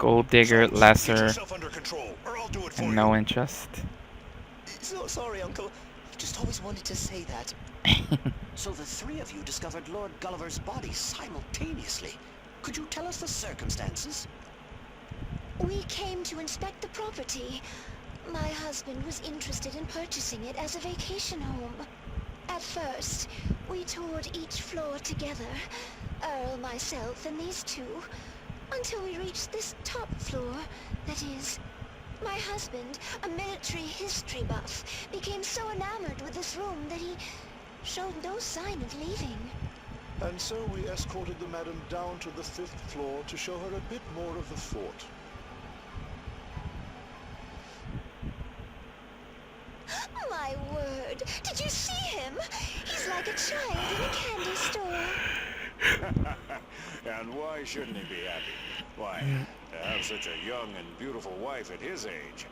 Gold digger, Get lesser, yourself under control, or I'll do it for and you. no interest. So sorry, Uncle. I just always wanted to say that. So the three of you discovered Lord Gulliver's body simultaneously. Could you tell us the circumstances? We came to inspect the property. My husband was interested in purchasing it as a vacation home. At first, we toured each floor together. Earl, myself, and these two. Until we reached this top floor. That is, my husband, a military history buff, became so enamored with this room that he showed no sign of leaving. And so we escorted the madam down to the 5th floor to show her a bit more of the fort. My word! Did you see him? He's like a child in a candy store. And why shouldn't he be happy? Why, to have such a young and beautiful wife at his age,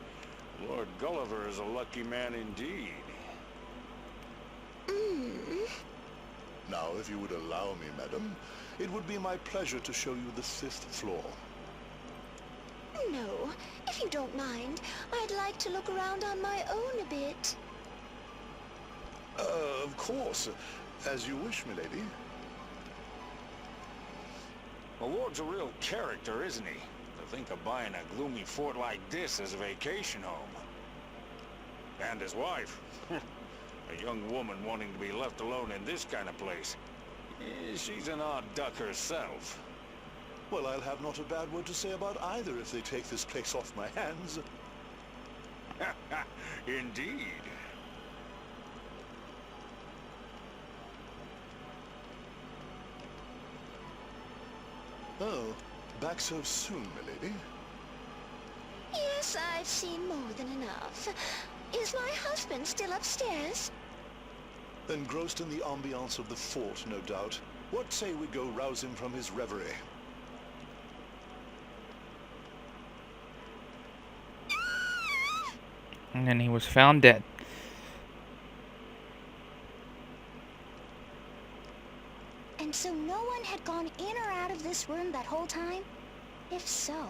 Lord Gulliver is a lucky man indeed. Now, if you would allow me, madam, it would be my pleasure to show you the 5th floor. No, if you don't mind, I'd like to look around on my own a bit. Of course. As you wish, milady. The Lord's a real character, isn't he? To think of buying a gloomy fort like this as a vacation home. And his wife. A young woman wanting to be left alone in this kind of place. She's an odd duck herself. Well, I'll have not a bad word to say about either if they take this place off my hands. Indeed. Oh, back so soon, milady? Yes, I've seen more than enough. Is my husband still upstairs? Engrossed in the ambiance of the fort, no doubt. What say we go rouse him from his reverie? And then he was found dead. And so no one had gone in or out of this room that whole time? If so,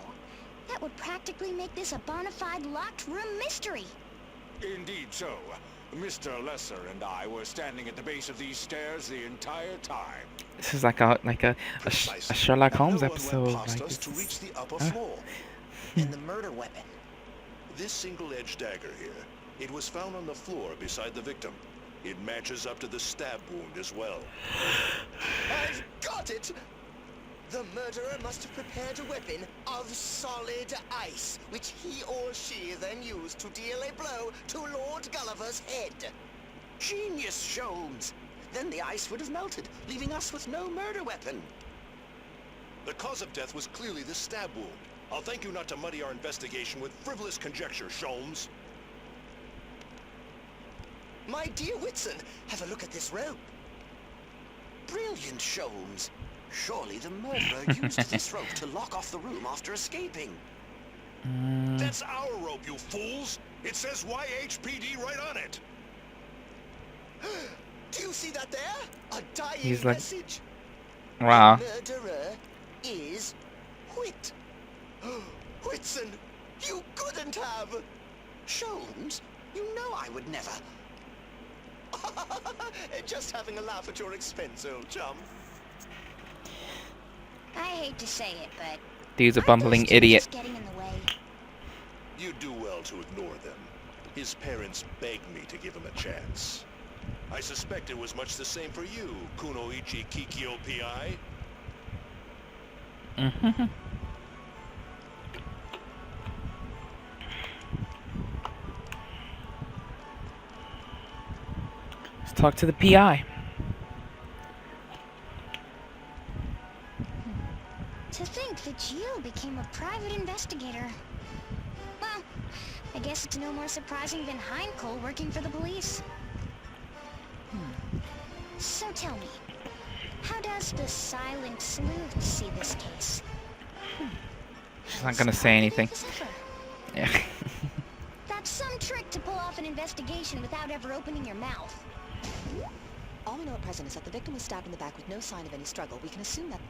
that would practically make this a bona fide locked room mystery. Indeed so. Mr. Lesser and I were standing at the base of these stairs the entire time. This is like a Sherlock Holmes No one episode. went past Like us to it's- reach the upper floor. And the murder weapon. This single-edged dagger here, it was found on the floor beside the victim. It matches up to the stab wound as well. I've got it! The murderer must have prepared a weapon of solid ice, which he or she then used to deal a blow to Lord Gulliver's head. Genius, Sholmes! Then the ice would have melted, leaving us with no murder weapon. The cause of death was clearly the stab wound. I'll thank you not to muddy our investigation with frivolous conjecture, Sholmes. My dear Whitson, have a look at this rope. Brilliant, Sholmes. Surely the murderer used this rope to lock off the room after escaping. That's our rope, you fools! It says YHPD right on it! Do you see that there? A dying He's like- message. Wow. The murderer is Whit. Whitson, you couldn't have. Sholmes, you know I would never. Just having a laugh at your expense, old chum. I hate to say it, but Dude's a aren't bumbling those two idiot. just getting in the way? You do well to ignore them. His parents begged me to give him a chance. I suspect it was much the same for you, Kunoichi Kikyo Pi. Mm-hmm. Let's talk to the PI. To think that Jill became a private investigator. Well, I guess it's no more surprising than Heinkohl working for the police. So tell me, how does the silent sleuth see this case? She's not gonna say anything. Yeah. That's some trick to pull off an investigation without ever opening your mouth. All we know at present is that the victim was stabbed in the back with no sign of any struggle. We can assume that...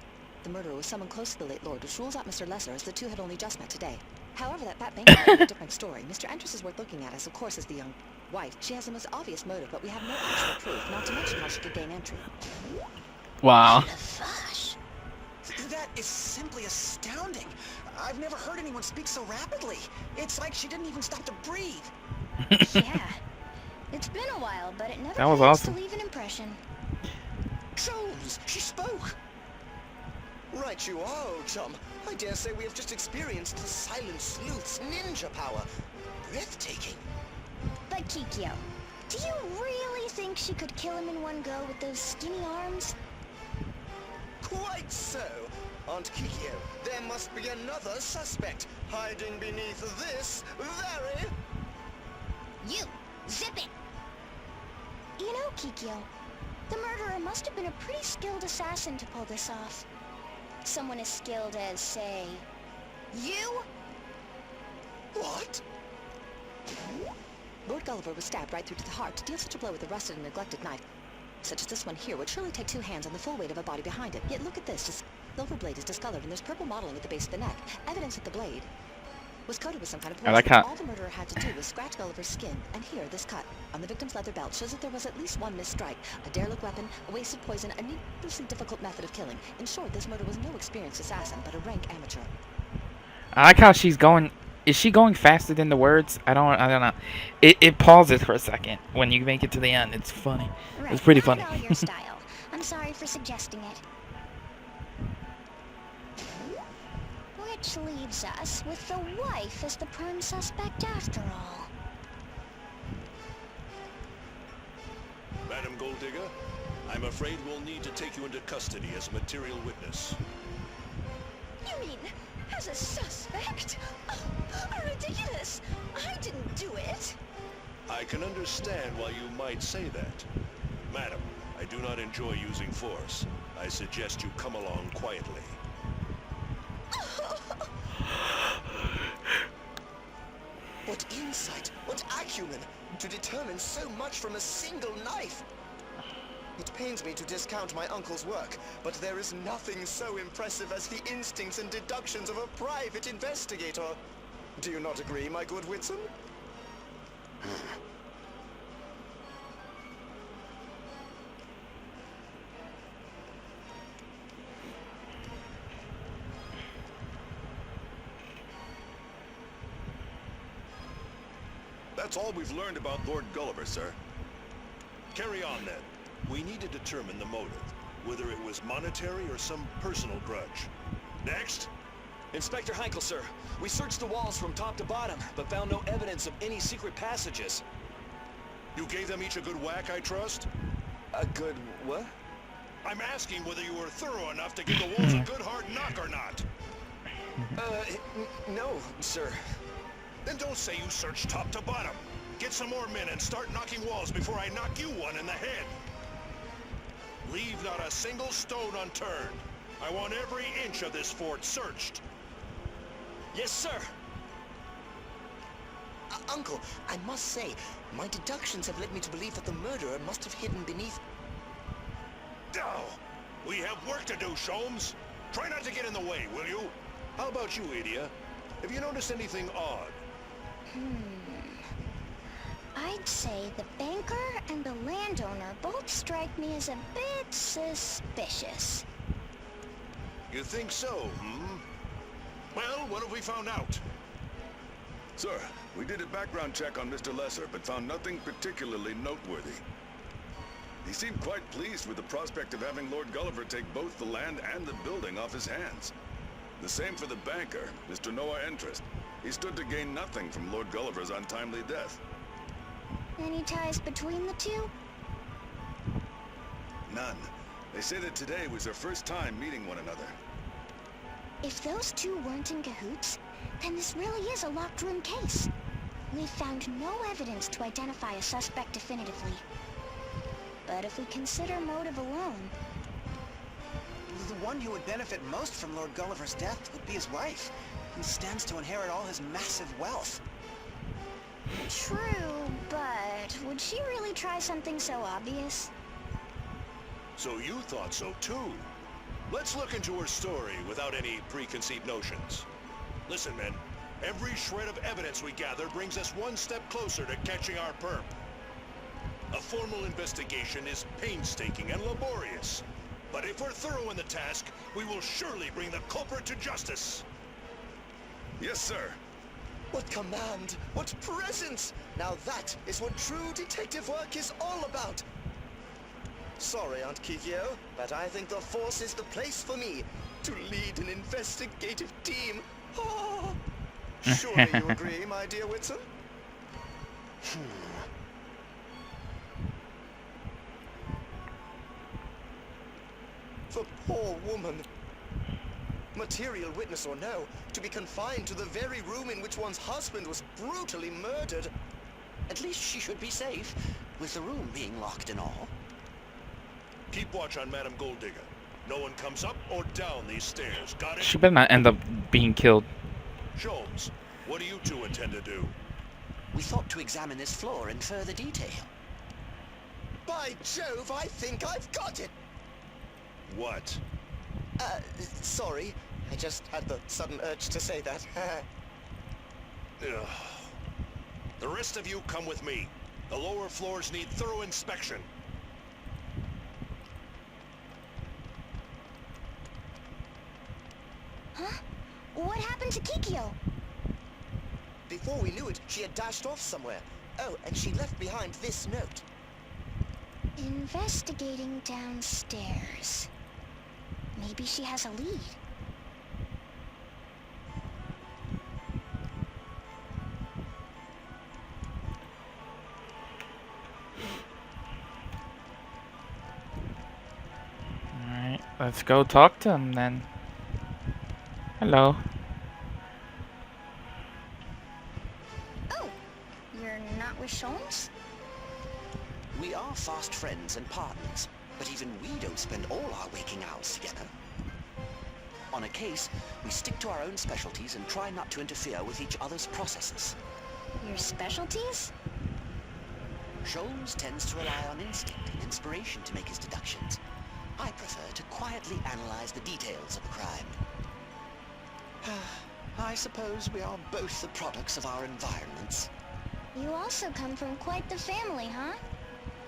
the murderer was someone close to the late Lord, which rules out Mr. Lesser, as the two had only just met today. However, that banker might be a different story. Mr. Entrance is worth looking at, as of course is the young wife. She has the most obvious motive, but we have no actual proof, not to mention how she could gain entry. Wow. Gosh. That is simply astounding. I've never heard anyone speak so rapidly. It's like she didn't even stop to breathe. Yeah. It's been a while, but it never That was fails awesome. to leave an impression. Jones, she spoke. Right you are, old chum. I dare say we have just experienced the Silent Sleuth's ninja power. Breathtaking. But Kikyo, do you really think she could kill him in one go with those skinny arms? Quite so. Aunt Kikyo, there must be another suspect hiding beneath this very... You! Zip it! You know, Kikyo, the murderer must have been a pretty skilled assassin to pull this off. Someone as skilled as, say, you? What? Lord Gulliver was stabbed right through to the heart. To deal such a blow with a rusted and neglected knife, such as this one here, would surely take two hands and the full weight of a body behind it. Yet look at this. The silver blade is discolored, and there's purple mottling at the base of the neck. Evidence that the blade was coated with some kind of poison. I like how- All the murderer had to do was scratch Gulliver's skin, and here, this cut on the victim's leather belt shows that there was at least one missed strike, a derelict weapon, a wasted poison, a needlessly difficult method of killing. In short, this murder was no experienced assassin, but a rank amateur. I like how she's going. Is she going faster than the words? I don't know. It pauses for a second when you make it to the end. It's funny. Right, It's pretty not funny. at all your style. I'm sorry for suggesting it. Which leaves us with the wife as the prime suspect after all. Madam Golddigger, I'm afraid we'll need to take you into custody as a material witness. You mean, as a suspect? Oh, ridiculous! I didn't do it! I can understand why you might say that. Madam, I do not enjoy using force. I suggest you come along quietly. What insight, what acumen, to determine so much from a single knife. It pains me to discount my uncle's work, but there is nothing so impressive as the instincts and deductions of a private investigator. Do you not agree, my good Whitson? That's all we've learned about Lord Gulliver, sir. Carry on, then. We need to determine the motive, whether it was monetary or some personal grudge. Next. Inspector Heichel, sir. We searched the walls from top to bottom, but found no evidence of any secret passages. You gave them each a good whack, I trust? A good what? I'm asking whether you were thorough enough to give the walls a good hard knock or not. No, sir. Then don't say you searched top to bottom. Get some more men and start knocking walls before I knock you one in the head. Leave not a single stone unturned. I want every inch of this fort searched. Yes, sir. Uncle, I must say, my deductions have led me to believe that the murderer must have hidden beneath... Oh, we have work to do, Sholmes. Try not to get in the way, will you? How about you, Idia? Have you noticed anything odd? I'd say the banker and the landowner both strike me as a bit suspicious. You think so, hmm? Well, what have we found out? Sir, we did a background check on Mr. Lesser, but found nothing particularly noteworthy. He seemed quite pleased with the prospect of having Lord Gulliver take both the land and the building off his hands. The same for the banker, Mr. Noah Entrust. He stood to gain nothing from Lord Gulliver's untimely death. Any ties between the two? None. They say that today was their first time meeting one another. If those two weren't in cahoots, then this really is a locked room case. We've found no evidence to identify a suspect definitively. But if we consider motive alone... The one who would benefit most from Lord Gulliver's death would be his wife, who stands to inherit all his massive wealth. True, but would she really try something so obvious? So you thought so too? Let's look into her story without any preconceived notions. Listen, men. Every shred of evidence we gather brings us one step closer to catching our perp. A formal investigation is painstaking and laborious. But if we're thorough in the task, we will surely bring the culprit to justice. Yes, sir. What command, what presence! Now that is what true detective work is all about. Sorry, Aunt Kikyo, but I think the Force is the place for me to lead an investigative team. Oh. Surely you agree, my dear Whitson? The poor woman. Material witness or no, to be confined to the very room in which one's husband was brutally murdered. At least she should be safe, with the room being locked and all. Keep watch on Madame Golddigger. No one comes up or down these stairs. Got it? She better not end up being killed. Sholmes, what do you two intend to do? We thought to examine this floor in further detail. By Jove, I think I've got it! What? Sorry. I just had the sudden urge to say that. Ugh. The rest of you come with me. The lower floors need thorough inspection. Huh? What happened to Kikyo? Before we knew it, she had dashed off somewhere. Oh, and she left behind this note. Investigating downstairs. Maybe she has a lead. Alright, let's go talk to him then. Hello. Oh, you're not with Sholmes? We are fast friends and partners, but even we don't spend all our waking hours together. On a case, we stick to our own specialties and try not to interfere with each other's processes. Your specialties? Sholmes tends to rely on instinct and inspiration to make his deductions. I prefer to quietly analyze the details of a crime. I suppose we are both the products of our environments. You also come from quite the family, huh?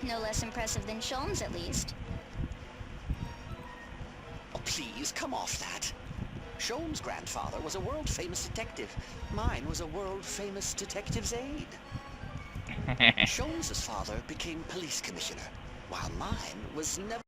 No less impressive than Sholmes, at least. Oh, please, come off that. Sholmes' grandfather was a world-famous detective. Mine was a world-famous detective's aide. Sholmes' father became police commissioner, while mine was never...